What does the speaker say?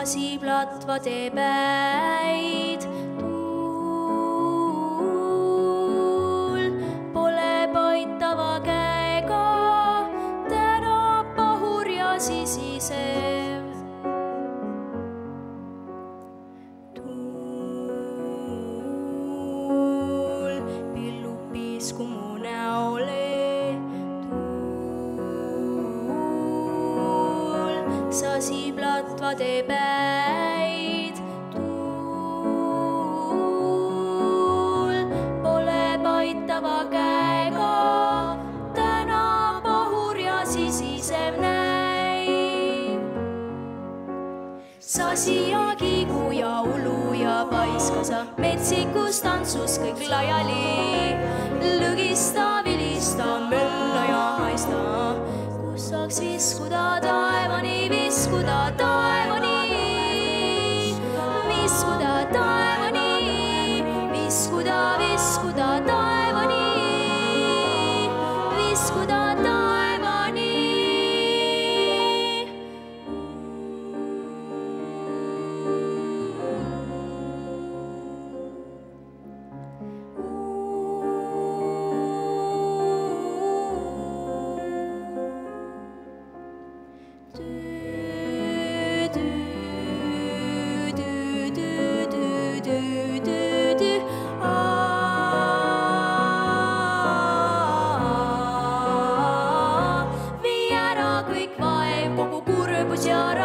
sasiplatva teeb päid. Tuul pole paitava käega, tänab pahur ja sisisev. Tuul pillub piisku mu näole, sasiplatva teeb päid. Tuul pole paitava käega, tänab pahur ja sisisev näib. Sasi ja kiigu ja ulu ja paiskasa, metsikus tantsus kõik laiali. Lõgista, vilista, mölla ja haista, kus saaks viskuda taevani, viskuda taevani, viskuda taevani, viskuda, viskuda taevani, viskuda taevani. Vii ära kõik vaev, kogu kurbus ja